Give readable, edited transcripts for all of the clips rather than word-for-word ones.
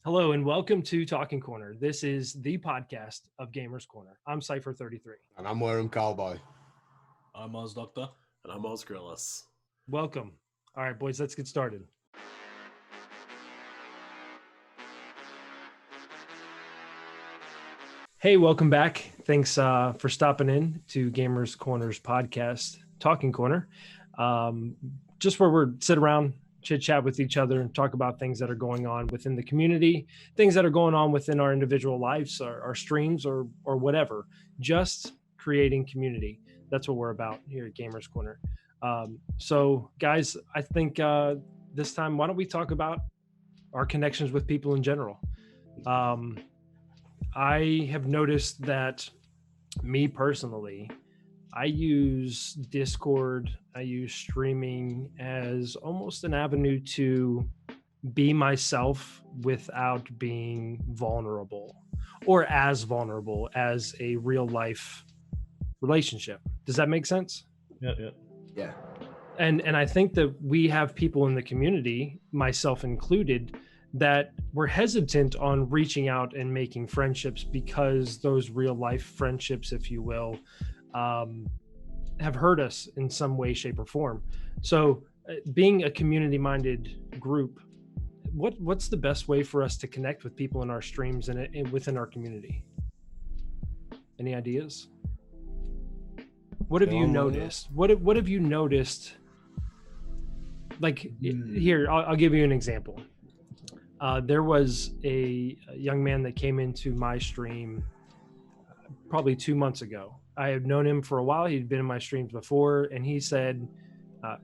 Hello and welcome to Talking Corner. This is the podcast of Gamers Corner. I'm Cypher33. And I'm wearing Cowboy. I'm OzDoctor. And I'm OzGrillus. Welcome. All right, boys, let's get started. Hey, welcome back. Thanks for stopping in to Gamers Corner's podcast, Talking Corner. Just where we're sit around, chit chat with each other and talk about things that are going on within the community, things that are going on within our individual lives, our streams or whatever, just creating community. That's what we're about here at Gamers Corner. So guys, I think this time, why don't we talk about our connections with people in general? I have noticed that me personally, I use Discord, I use streaming as almost an avenue to be myself without being vulnerable or as vulnerable as a real life relationship. Does that make sense? Yeah. And I think that we have people in the community, myself included, that we're hesitant on reaching out and making friendships because those real life friendships, if you will, have hurt us in some way, shape, or form. So being a community-minded group, what's the best way for us to connect with people in our streams and within our community? Any ideas? What have you noticed? What have you noticed? Like here, I'll give you an example. There was a young man that came into my stream probably 2 months ago. I had known him for a while. He'd been in my streams before, and he said,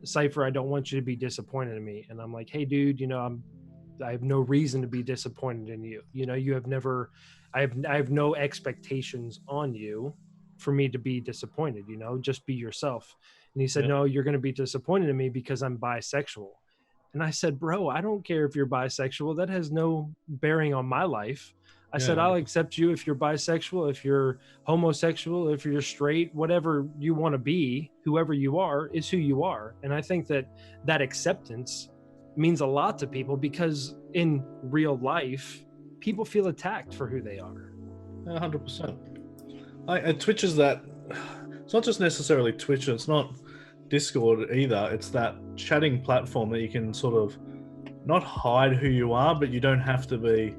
Cypher, I don't want you to be disappointed in me. And I'm like, hey, dude, I have no reason to be disappointed in you. You have never, I have no expectations on you for me to be disappointed, just be yourself. And he said, no, you're going to be disappointed in me because I'm bisexual. And I said, bro, I don't care if you're bisexual. That has no bearing on my life. I said, I'll accept you if you're bisexual, if you're homosexual, if you're straight, whatever you want to be, whoever you are is who you are. And I think that acceptance means a lot to people because in real life, people feel attacked for who they are. 100%. Twitch is that, it's not just necessarily Twitch, it's not Discord either. It's that chatting platform that you can sort of not hide who you are, but you don't have to be.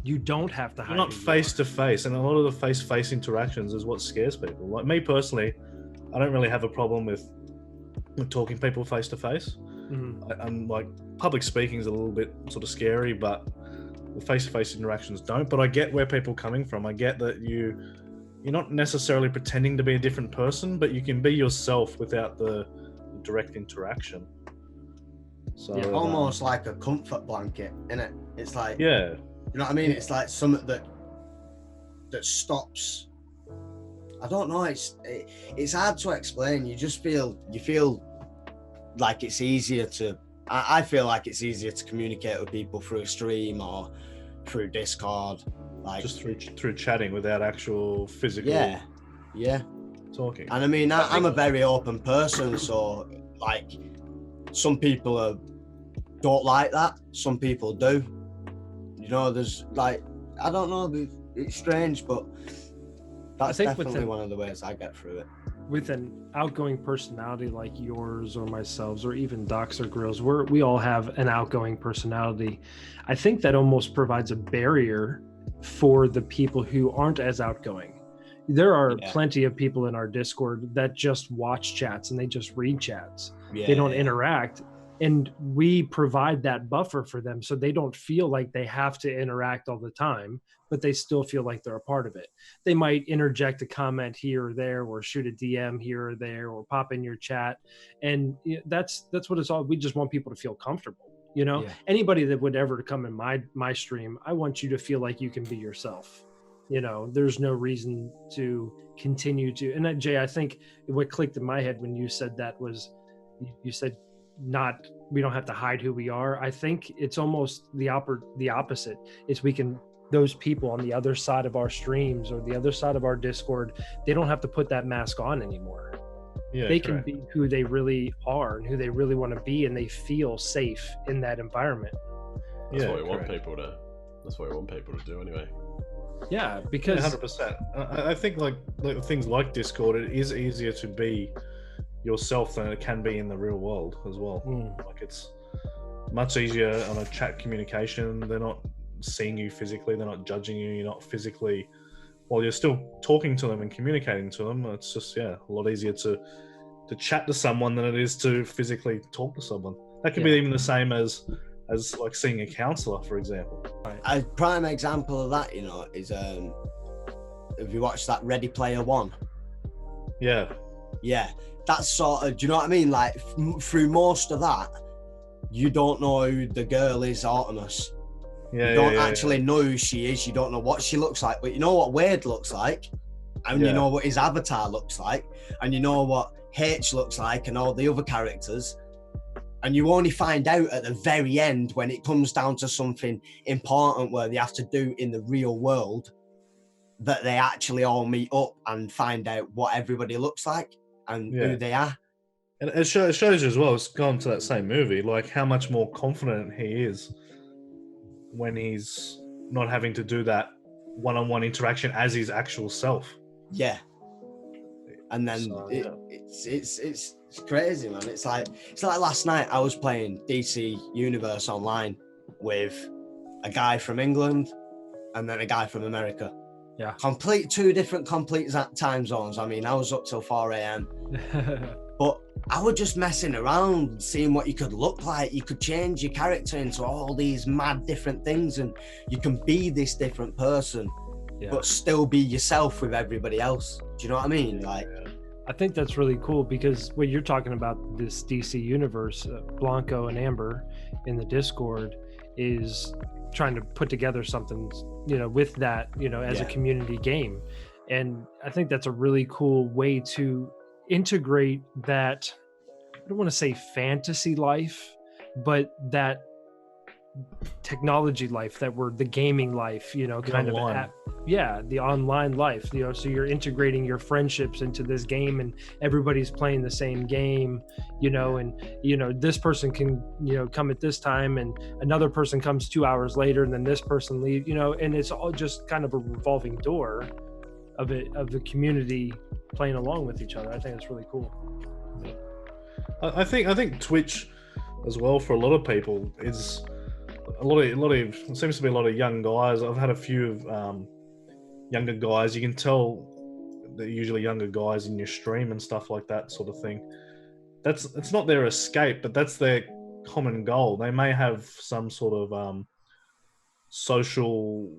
You don't have to hide. You're not face to face, and a lot of the face-to-face interactions is what scares people. Like me personally, I don't really have a problem with talking to people face to face. I'm like, public speaking is a little bit sort of scary, but the face-to-face interactions don't. But I get where people are coming from. I get that you're not necessarily pretending to be a different person, but you can be yourself without the direct interaction. So Almost like a comfort blanket, innit? It's like, yeah. You know what I mean? It's like something that stops. I don't know. It's hard to explain. You feel like it's easier to. I feel like it's easier to communicate with people through a stream or through Discord, like just through chatting without actual physical. Yeah. Talking. And I mean, I'm a very open person, so like, some people don't like that. Some people do. There's like, I don't know, it's strange, but that's definitely one of the ways I get through it. With an outgoing personality like yours or myself or even Docs or Grills, we all have an outgoing personality. I think that almost provides a barrier for the people who aren't as outgoing. There are plenty of people in our Discord that just watch chats and they just read chats. They don't interact. And we provide that buffer for them so they don't feel like they have to interact all the time, but they still feel like they're a part of it. They might interject a comment here or there, or shoot a DM here or there, or pop in your chat. And that's what it's all. We just want people to feel comfortable. Anybody that would ever come in my stream, I want you to feel like you can be yourself. There's no reason to continue to. And that, Jay, I think what clicked in my head when you said that was, you said, we don't have to hide who we are. I think it's almost the opposite. It's those people on the other side of our streams or the other side of our Discord, they don't have to put that mask on anymore. They can be who they really are and who they really want to be, and they feel safe in that environment. That's what we want people to That's what I want people to do anyway. Yeah, because 100%. I think like things like Discord, it is easier to be yourself than it can be in the real world as well. Like it's much easier on a chat communication. They're not seeing you physically, they're not judging you, you're not physically, while you're still talking to them and communicating to them. It's just a lot easier to chat to someone than it is to physically talk to someone. That could be even the same as like seeing a counselor, for example. A prime example of that, is have you watched that Ready Player One? Yeah. That's sort of, do you know what I mean? Like through most of that, you don't know who the girl is, Artemis. You don't actually know who she is. You don't know what she looks like, but you know what Wade looks like, and you know what his avatar looks like, and you know what H looks like, and all the other characters. And you only find out at the very end when it comes down to something important where they have to do in the real world, that they actually all meet up and find out what everybody looks like and who they are. And it shows you as well, it's gone to that same movie, like how much more confident he is when he's not having to do that one-on-one interaction as his actual self. Yeah. And then it's crazy, man. It's like last night I was playing DC Universe online with a guy from England and then a guy from America. Yeah. Two different time zones. I mean, I was up till 4 a.m. But I was just messing around, seeing what you could look like. You could change your character into all these mad different things, and you can be this different person, but still be yourself with everybody else. Do you know what I mean? I think that's really cool, because what you're talking about, this DC universe, Blanco and Amber in the Discord is trying to put together something, with that, as a community game. And I think that's a really cool way to integrate that, I don't want to say fantasy life, but that technology life, that we're the gaming life, kind online. of the online life, so you're integrating your friendships into this game, and everybody's playing the same game, and this person can come at this time, and another person comes 2 hours later, and then this person leave, and it's all just kind of a revolving door of the community playing along with each other. I think it's really cool. I think Twitch as well, for a lot of people, is a lot of it seems to be a lot of young guys. I've had a few younger guys. You can tell they're usually younger guys in your stream and stuff like that sort of thing. It's not their escape, but that's their common goal. They may have some sort of social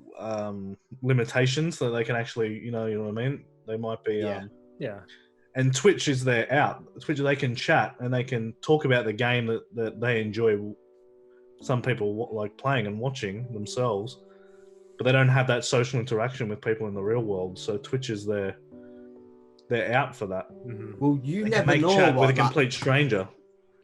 limitations that they can actually, you know what I mean? They might be and Twitch is their out. Twitch, they can chat and they can talk about the game that they enjoy. Some people like playing and watching themselves, but they don't have that social interaction with people in the real world. So Twitch is they're out for that. Mm-hmm. Well, you they never know chat what with a complete stranger.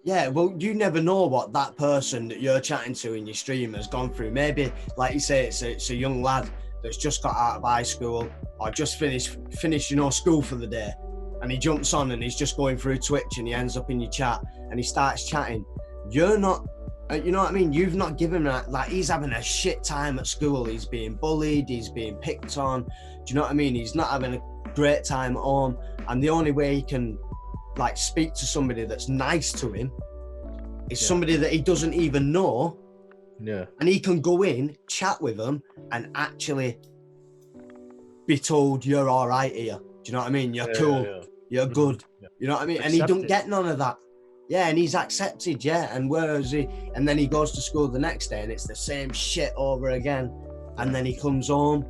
Yeah, well, you never know what that person that you're chatting to in your stream has gone through. Maybe, like you say, it's a young lad that's just got out of high school or just finished school for the day, and he jumps on and he's just going through Twitch and he ends up in your chat and he starts chatting. You're not. You know what I mean? You've not given him that. Like, he's having a shit time at school. He's being bullied. He's being picked on. Do you know what I mean? He's not having a great time at home. And the only way he can, like, speak to somebody that's nice to him is somebody that he doesn't even know. Yeah. And he can go in, chat with them, and actually be told, you're all right here. Do you know what I mean? You're cool. Yeah. You're good. Yeah. You know what I mean? And he don't get none of that. Yeah, and he's accepted, and whereas and then he goes to school the next day and it's the same shit over again. And then he comes home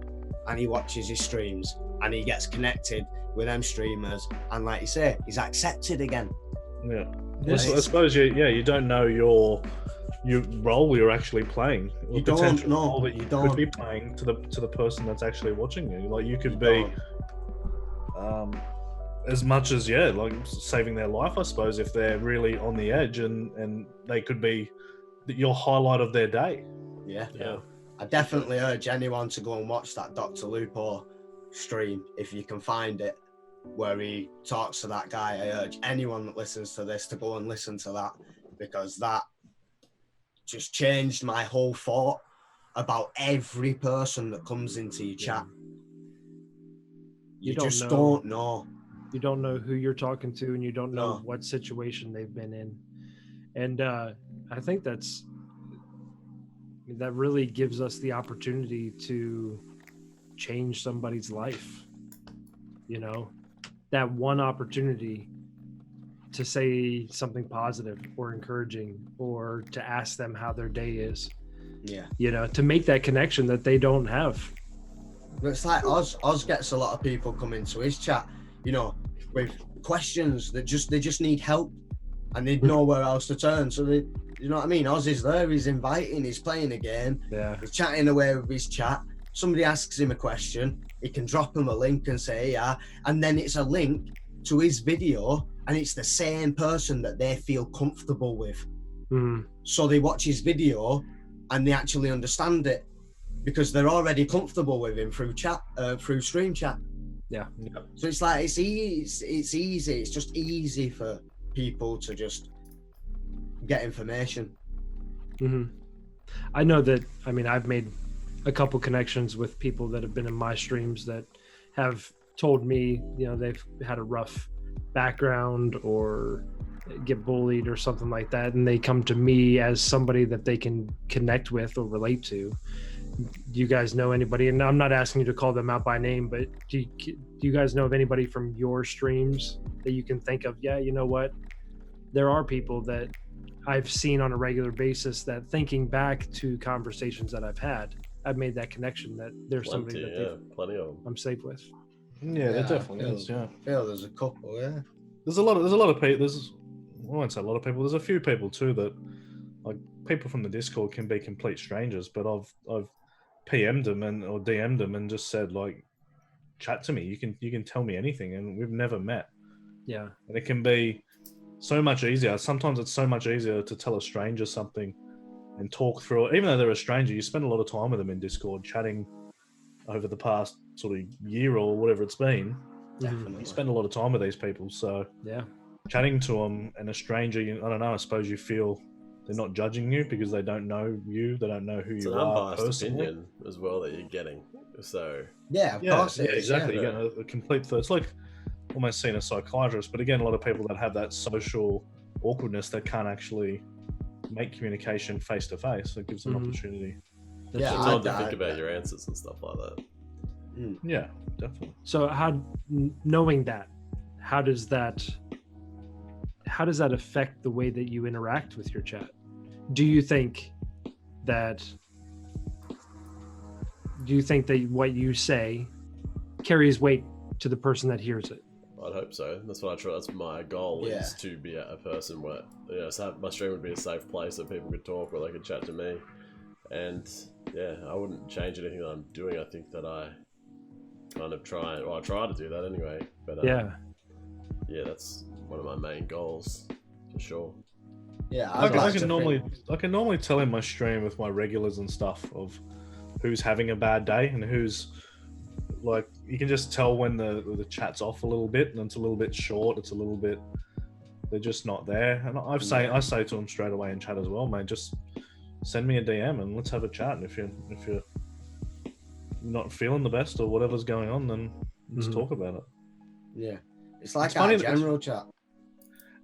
and he watches his streams and he gets connected with them streamers. And like you say, he's accepted again. Yeah. I suppose you don't know your role you're actually playing. Or you don't know role that you could be playing to the person that's actually watching you. Like you could be as much as like saving their life, I suppose, if they're really on the edge, and they could be your highlight of their day. Yeah. I definitely urge anyone to go and watch that Dr. Lupo stream if you can find it, where he talks to that guy. I urge anyone that listens to this to go and listen to that, because that just changed my whole thought about every person that comes into your chat. You just know. don't know. You don't know who you're talking to, and you don't know No. what situation they've been in. And I think that really gives us the opportunity to change somebody's life. You know, that one opportunity to say something positive or encouraging, or to ask them how their day is. Yeah. You know, to make that connection that they don't have. But it's like Oz gets a lot of people come into his chat, you know, with questions that they just need help, and they'd know where else to turn. So they, you know what I mean? Oz is there, he's inviting, he's playing a game, he's chatting away with his chat. Somebody asks him a question, he can drop him a link and say, yeah, and then it's a link to his video, and it's the same person that they feel comfortable with. So they watch his video and they actually understand it because they're already comfortable with him through chat, through stream chat. Yeah. So it's like it's easy. It's just easy for people to just get information. I know that. I mean, I've made a couple connections with people that have been in my streams that have told me, you know, they've had a rough background or get bullied or something like that, and they come to me as somebody that they can connect with or relate to. Do you guys know anybody? And I'm not asking you to call them out by name, but do you guys know of anybody from your streams that you can think of? Yeah, you know what? There are people that I've seen on a regular basis that, thinking back to conversations that I've had, I've made that connection that there's somebody that plenty of them. I'm safe with. Yeah, there definitely is. Yeah, I feel there's a couple. Yeah, there's a lot of people. I won't say a lot of people. There's a few people too that, like, people from the Discord can be complete strangers, but I've PM'd them or DM'd them and just said, like, chat to me. You can tell me anything, and we've never met. Yeah, and it can be so much easier. Sometimes it's so much easier to tell a stranger something and talk through it. Even though they're a stranger, you spend a lot of time with them in Discord, chatting over the past sort of year or whatever it's been. definitely. You spend a lot of time with these people, so yeah, chatting to them, and a stranger, I don't know, I suppose you feel they're not judging you because they don't know you, they don't know who you are. It's an unbiased opinion as well that you're getting. So yeah, of course, exactly. You get a complete. It's like almost seeing a psychiatrist, but again, a lot of people that have that social awkwardness that can't actually make communication face to face. It gives them an opportunity. Yeah, time to think about your answers and stuff like that. Yeah, definitely. So knowing that, how does that affect the way that you interact with your chat? Do you think that what you say carries weight to the person that hears it? I'd hope so. That's what I try. That's my goal, is to be a person where, you know, my stream would be a safe place that people could talk or they could chat to me. And yeah, I wouldn't change anything that I'm doing. I think that I kind of try to do that anyway. But yeah, that's one of my main goals for sure. Yeah, I can normally tell in my stream with my regulars and stuff of who's having a bad day and who's, like, you can just tell when the chat's off a little bit and it's a little bit short. It's a little bit, they're just not there. And I say to them straight away in chat as well, mate, just send me a DM and let's have a chat. And if you're not feeling the best or whatever's going on, then let's talk about it. Yeah, it's like our general chat.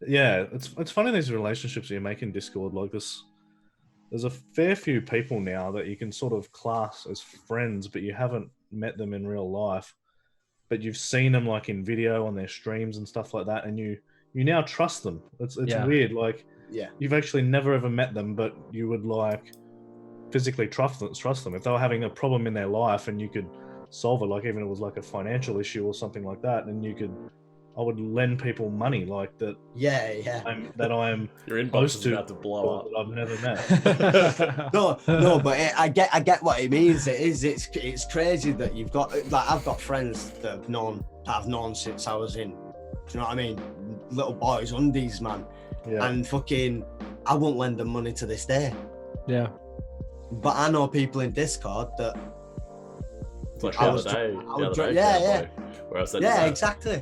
Yeah, it's funny, these relationships that you make in Discord like this. There's a fair few people now that you can sort of class as friends, but you haven't met them in real life, but you've seen them like in video on their streams and stuff like that, and you now trust them. It's weird. Like, you've actually never ever met them, but you would like physically trust them. If they were having a problem in their life and you could solve it, like even if it was like a financial issue or something like that, and I would lend people money like that. I'm your inbox is about to blow up. That I've never met. no, but I get what it means. It's crazy that you've got, like, I've got friends that I've known since I was in, do you know what I mean? Little boys, undies, man. Yeah. And fucking, I won't lend them money to this day. Yeah. But I know people in Discord that. It's like the other day. Where I said exactly.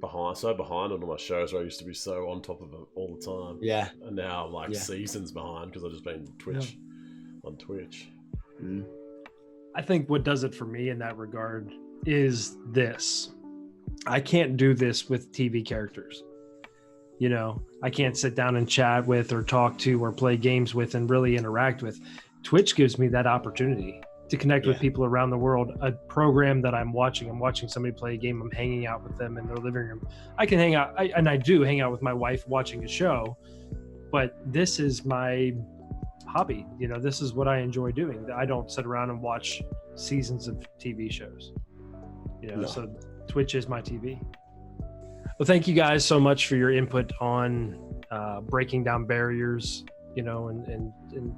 behind on all my shows where I used to be so on top of it all the time. Yeah. And now I'm like Yeah. seasons behind because I've just been on Twitch. Mm. I think what does it for me in that regard is this. I can't do this with TV characters. You know, I can't sit down and chat with or talk to or play games with and really interact with. Twitch gives me that opportunity to connect with people around the world. A program that I'm watching somebody play a game, I'm hanging out with them in their living room. I can hang out, I do hang out with my wife watching a show, but this is my hobby. You know, this is what I enjoy doing. I don't sit around and watch seasons of TV shows, you know, so Twitch is my TV. Well, thank you guys so much for your input on breaking down barriers, you know, and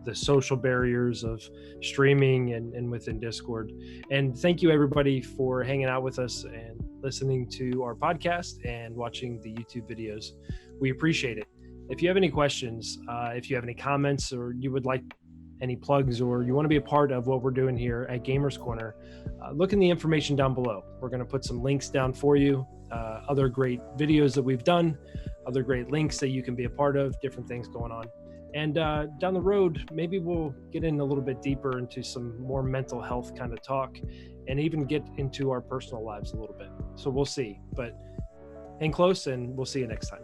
the social barriers of streaming and within Discord. And thank you everybody for hanging out with us and listening to our podcast and watching the YouTube videos. We appreciate it. If you have any questions, if you have any comments, or you would like any plugs, or you want to be a part of what we're doing here at Gamers Corner, look in the information down below. We're going to put some links down for you, other great videos that we've done, other great links that you can be a part of, different things going on. And down the road, maybe we'll get in a little bit deeper into some more mental health kind of talk, and even get into our personal lives a little bit. So we'll see. But hang close, and we'll see you next time.